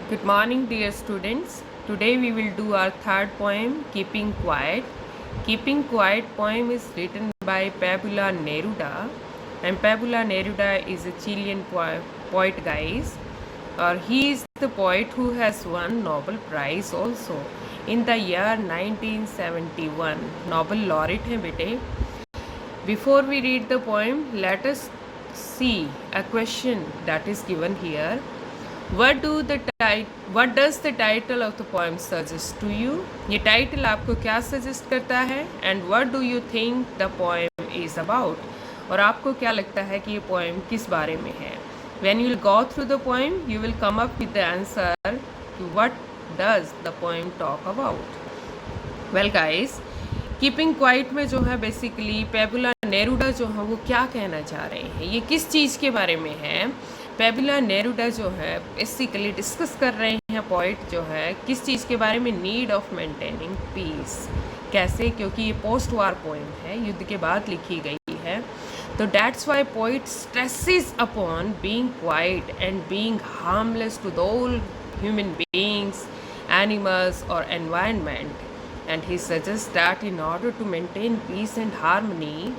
Good morning, dear students. Today we will do our third poem, Keeping Quiet. Keeping Quiet poem is written by Pablo Neruda, and Pablo Neruda is a Chilean poet, guys. He is the poet who has won Nobel Prize also in the year 1971. Nobel laureate हैं बेटे. Before we read the poem, let us see a question that is given here. What does the title of the poem suggest to you? ये title आपको क्या suggest करता है? And what do you think the poem is about? और आपको क्या लगता है कि ये पोएम किस बारे में है? When you will go through the poem, you will come up with the answer to what does the poem talk about. Well guys, keeping quiet में जो है बेसिकली पेबुला नेरुडा जो है वो क्या कहना चाह रहे हैं, ये किस चीज़ के बारे में है? पेबुला नेरुडा जो है बेसिकली डिस्कस कर रहे हैं पोइट जो है किस चीज़ के बारे में, नीड ऑफ मेंटेनिंग पीस. कैसे? क्योंकि ये पोस्ट वार पोएम है, युद्ध के बाद लिखी गई है. तो that's why poet stresses upon being quiet and being harmless to the all human beings, animals or environment. And he suggests that in order to maintain peace and harmony,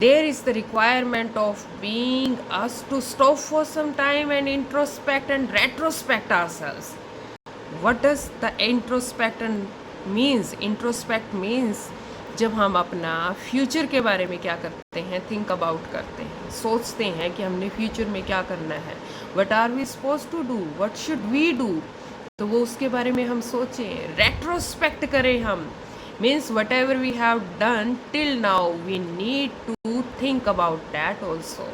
there is the requirement of being us to stop for some time and introspect and retrospect ourselves. What does the introspect means? Introspect means जब हम अपना future के बारे में क्या करते हैं, think about करते हैं, सोचते हैं कि हमने फ्यूचर में क्या करना है, what are we suppose to do, what should we do, तो वो उसके बारे में हम सोचें, रेट्रोस्पेक्ट करें हम. Means whatever we have done till now we need to think about that also.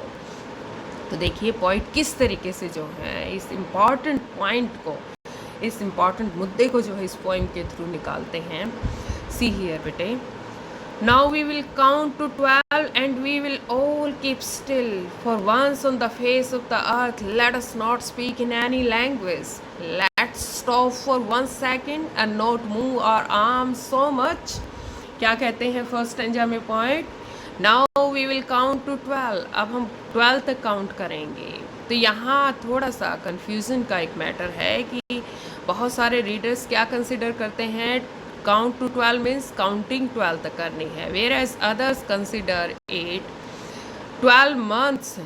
तो देखिए पॉइंट किस तरीके से जो है इस इम्पॉर्टेंट पॉइंट को, इस इम्पॉर्टेंट मुद्दे को जो है इस पोइम के थ्रू निकालते हैं. सी हियर बेटे. Now we will count to 12 and we will all keep still. For once on the face of the earth, let us not speak in any language. Let's stop for 1 second and not move our arms so much. क्या कहते हैं first stanza में point? Now we will count to 12. अब हम 12 तक count करेंगे. तो यहाँ थोड़ा सा कन्फ्यूज़न का एक मैटर है कि बहुत सारे रीडर्स क्या कंसिडर करते हैं, काउंट टू 12 मीन्स काउंटिंग 12 तक करनी है, whereas others consider it 12 months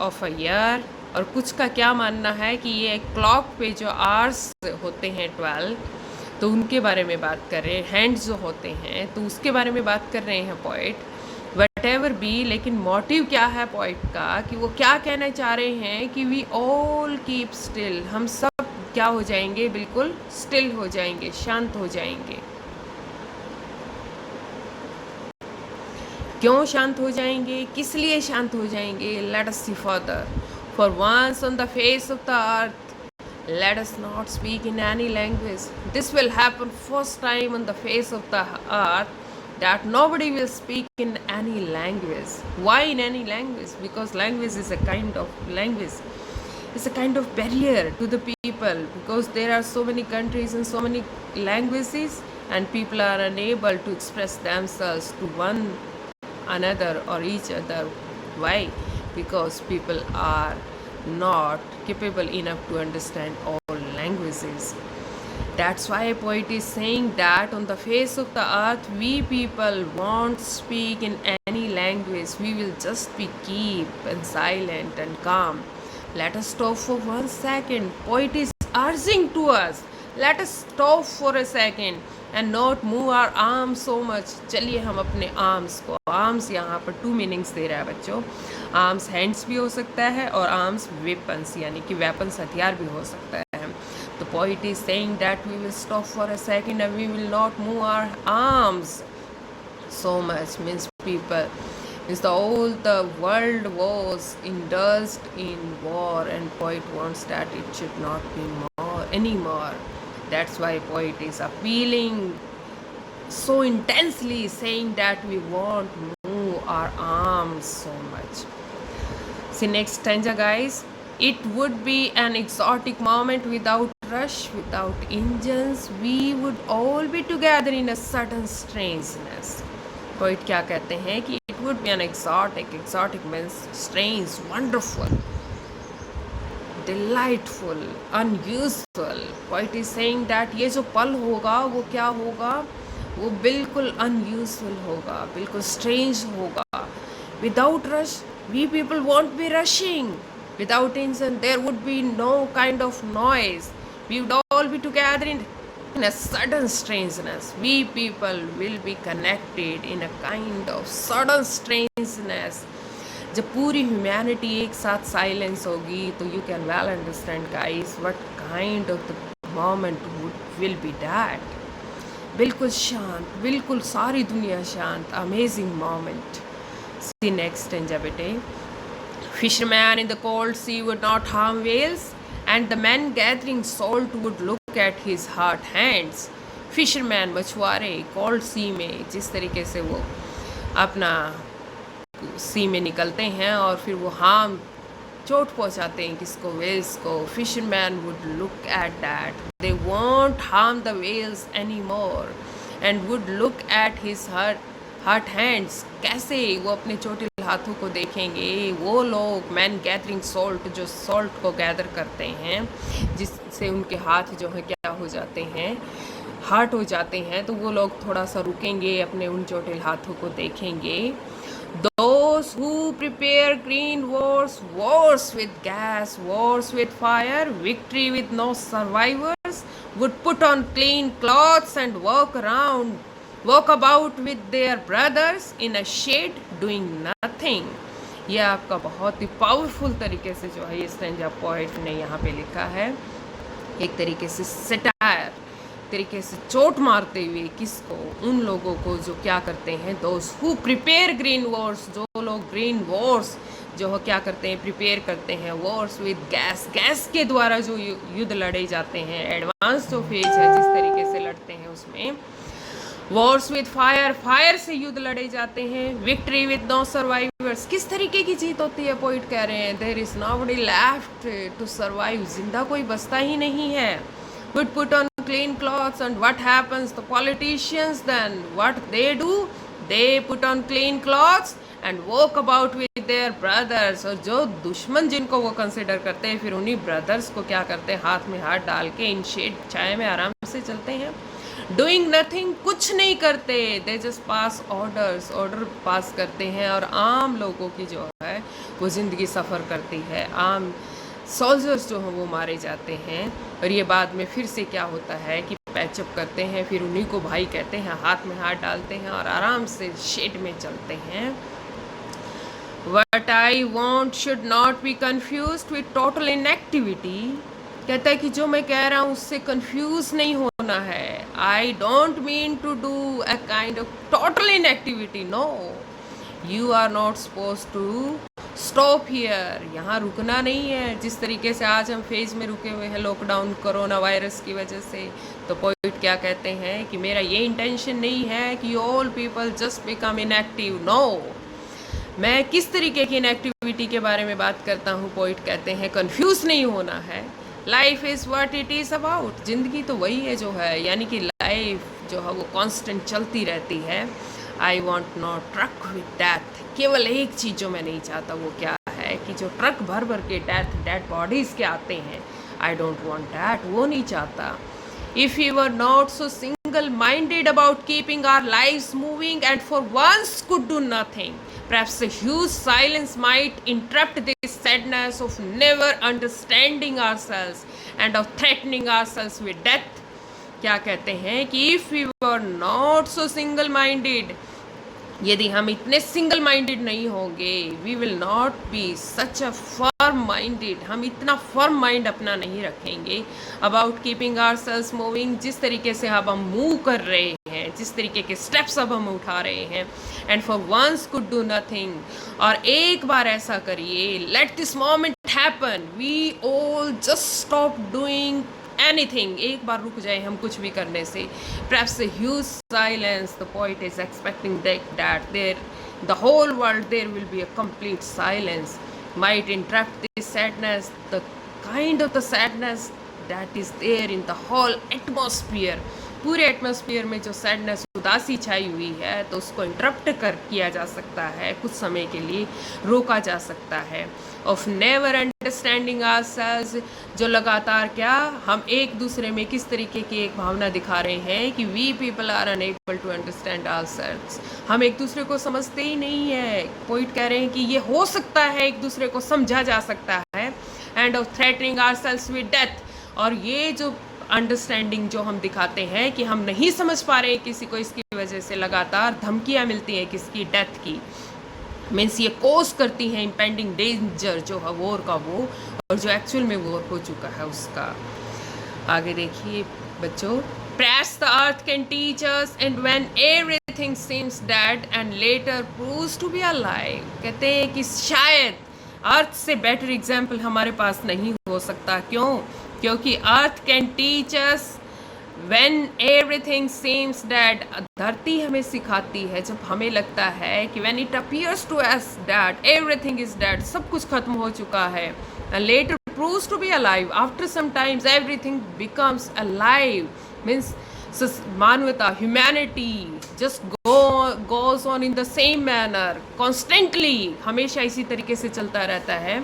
of a year. और कुछ का क्या मानना है कि ये क्लॉक पे जो आवर्स होते हैं 12, तो उनके बारे में बात कर रहे हैं, हैंड्स जो होते हैं तो उसके बारे में बात कर रहे हैं पोइट. वट एवर बी, लेकिन मोटिव क्या है पोइट का, कि वो क्या कहना चाह रहे हैं कि वी ऑल कीप स्टिल, हम सब क्या हो जाएंगे, बिल्कुल स्टिल हो जाएंगे, शांत हो जाएंगे. क्यों शांत हो जाएंगे, किस लिए शांत हो जाएंगे? Let us see further. For once on the face of the earth let us not speak in any language. This will happen first time on the face of the earth that nobody will speak in any language. Why in any language? Because language is a kind of language. It's a kind of barrier to the people, because there are so many countries and so many languages and people are unable to express themselves to one another or each other. Why? Because people are not capable enough to understand all languages. That's why a poet is saying that on the face of the earth we people won't speak in any language. We will just be keep and silent and calm. Let us stop for 1 second. Poet is urging to us, let us stop for a second and not move our arms so much. चलिए हम अपने arms को, arms यहाँ पर 2 meanings दे रहा है बच्चों. Arms hands भी हो सकता है और आर्म्स वेपन्स यानी कि वेपन्स हथियार भी हो सकता है. The poet is saying that we will stop for a second and we will not move our arms so much. Means people, means the world was indulged in war and poet wants that it should not be more anymore. That's why poet is appealing so intensely, saying that we won't move our arms so much. See next stanza guys. It would be an exotic moment without rush, without engines. We would all be together in a sudden strangeness. Poet क्या कहते हैं कि it would be an exotic means strange, wonderful. delightful, unusual. Poet is saying that ये जो पल होगा वो क्या होगा, वो बिल्कुल unusual होगा, बिल्कुल strange होगा. Without rush, we people won't be rushing. Without tension, there would be no kind of noise. We would all be together in a sudden strangeness. We people will be connected in a kind of sudden strangeness. जब पूरी humanity एक साथ silence होगी तो you can well understand guys what kind of the moment will be that. बिल्कुल शांत, बिल्कुल सारी दुनिया शांत, अमेजिंग मोमेंट. सी नेक्स्ट स्टेंजा बेटे. Fisherman in the cold sea would not harm whales, and the men gathering salt would look at his hard hands. Fisherman मछुआरे cold sea में जिस तरीके से वो अपना सी में निकलते हैं और फिर वो चोट पहुंचाते हैं किसको, वेल्स को. Fisherman would look at that, they won't harm the whales any more and would look at his hurt hands. कैसे वो अपने चोटिल हाथों को देखेंगे. वो लोग मैन गैदरिंग सॉल्ट, जो सॉल्ट को गैदर करते हैं जिससे उनके हाथ जो है क्या हो जाते हैं, हर्ट हो जाते हैं, तो वो लोग थोड़ा सा रुकेंगे, अपने उन चोटिल हाथों को देखेंगे. Those who prepare green wars, wars with gas, wars with fire, victory with no survivors, would put on clean clothes and walk about with their brothers in a shade doing nothing. यह आपका बहुत ही powerful तरीके से जो है ये stanza poet ने यहाँ पे लिखा है. एक तरीके से सेटायर तरीके से चोट मारते हुए किसको, उन लोगों को जो क्या करते हैं, दोस्त हु प्रिपेयर ग्रीन वॉर्स, जो लोग ग्रीन वॉर्स जो है क्या करते हैं, प्रिपेयर करते हैं. वॉर्स विद गैस के द्वारा जो युद्ध लड़े जाते हैं, एडवांस जो फेज है जिस तरीके से लड़ते हैं उसमें. वॉर्स विद फायर से युद्ध लड़े जाते हैं. विक्ट्री विद नो सर्वाइवर्स, किस तरीके की जीत होती है, पोइट कह रहे हैं there is nobody left to survive, जिंदा कोई बचता ही नहीं है. would put on clean clothes, and what happens, the politicians then what they do, they put on clean clothes and walk about with their brothers. और जो दुश्मन जिनको वो कंसिडर करते हैं फिर उन्हीं ब्रदर्स को क्या करते हैं, हाथ में हाथ डाल के इन शेड छाया में आराम से चलते हैं. डूइंग नथिंग, कुछ नहीं करते. They just pass order pass करते हैं और आम लोगों की जो है वो ज़िंदगी सफ़र करती है. आम सोल्जर्स जो हैं वो मारे जाते हैं और ये बाद में फिर से क्या होता है कि पैचअप करते हैं, फिर उन्हीं को भाई कहते हैं, हाथ में हाथ डालते हैं और आराम से शेड में चलते हैं. What I want should not be confused with total inactivity. कहता है कि जो मैं कह रहा हूँ उससे कंफ्यूज नहीं होना है. I don't mean to do a kind of total inactivity. No, you are not supposed to stop here. यहाँ रुकना नहीं है जिस तरीके से आज हम फेज में रुके हुए हैं लॉकडाउन कोरोना वायरस की वजह से. तो पोइट क्या कहते हैं कि मेरा ये इंटेंशन नहीं है कि all people just become inactive. No, मैं किस तरीके की इनएक्टिविटी के बारे में बात करता हूँ. पोइट कहते हैं कंफ्यूज नहीं होना है. Life is what it is about, ज़िंदगी तो वही है जो है, यानी कि लाइफ जो है वो कांस्टेंट चलती रहती है. I want not truck with death, केवल एक चीज़ जो मैं नहीं चाहता वो क्या है कि जो ट्रक भर भर के डेड बॉडीज़ के आते हैं, आई डोंट वॉन्ट दैट, वो नहीं चाहता. If you are not so single minded about keeping our lives moving and for once could do nothing, perhaps a huge silence might interrupt this sadness of never understanding ourselves and of threatening ourselves with death. क्या कहते हैं कि if we were not so single minded, यदि हम इतने single minded नहीं होंगे, we will not be such a firm minded, हम इतना फर्म माइंड अपना नहीं रखेंगे अबाउट कीपिंग आवरसेल्व्स मूविंग, जिस तरीके से अब हम मूव कर रहे हैं, जिस तरीके के स्टेप्स अब हम उठा रहे हैं. And for once could do nothing, और एक बार ऐसा करिए, let this moment happen, we all just stop doing anything, एक बार रुक जाए हम कुछ भी करने से. Perhaps a huge silence, the poet is expecting that there, the whole world, there will be a complete silence, might interrupt this sadness, the kind of the sadness that is there in the whole atmosphere. पूरे atmosphere में जो sadness, उदासी छाई हुई है, तो उसको interrupt कर किया जा सकता है, कुछ समय के लिए रोका जा सकता है। ऑफ नेवर अंडरस्टैंडिंग आवरसेल्व्स, जो लगातार क्या हम एक दूसरे में किस तरीके की एक भावना दिखा रहे हैं कि we people are unable to understand ourselves, हम एक दूसरे को समझते ही नहीं है। पोइट कह रहे हैं कि ये हो सकता है एक दूसरे को समझा जा सकता है। End of threatening ourselves with death, और ये जो अंडरस्टैंडिंग जो हम दिखाते हैं कि हम नहीं समझ पा रहे किसी को, इसकी वजह से लगातार धमकियाँ मिलती हैं किसकी, डेथ की। मीन्स ये कोस करती हैं इम्पेंडिंग डेंजर जो है वॉर का, वो और जो एक्चुअल में वॉर हो चुका है उसका। आगे देखिए बच्चों, perhaps the earth can teach us, and when everything seems dead and later proves to be alive, कहते हैं कि शायद अर्थ से बेटर एग्जाम्पल हमारे पास नहीं हो सकता। क्यों? क्योंकि earth can teach us When everything seems dead, धरती हमें सिखाती है जब हमें लगता है कि when it appears to us that everything is dead, सब कुछ खत्म हो चुका है, and later proves to be alive, after some times everything becomes alive, means मानवता, humanity just goes on in the same manner, constantly, हमेशा इसी तरीके से चलता रहता है।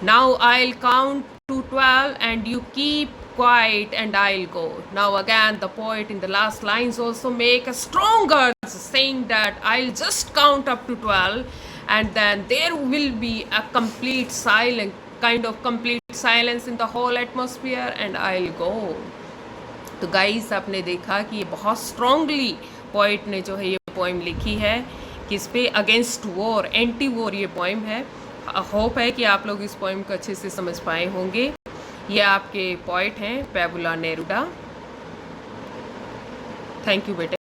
Now I'll count to 12 and you keep quiet and I'll go. Now again the poet in the last lines also make a stronger saying that I'll just count up to 12 and then there will be a complete silence, kind of complete silence in the whole atmosphere and I'll go. तो guys आपने देखा कि ये बहुत strongly poet ने जो है ये पोइम लिखी है, किस पे, अगेंस्ट वॉर, एंटी वॉर ये पोइम है। होप है कि आप लोग इस पोइम को अच्छे से समझ पाए होंगे। ये आपके पोइट हैं पैबुला नेरुडा। थैंक यू बेटे।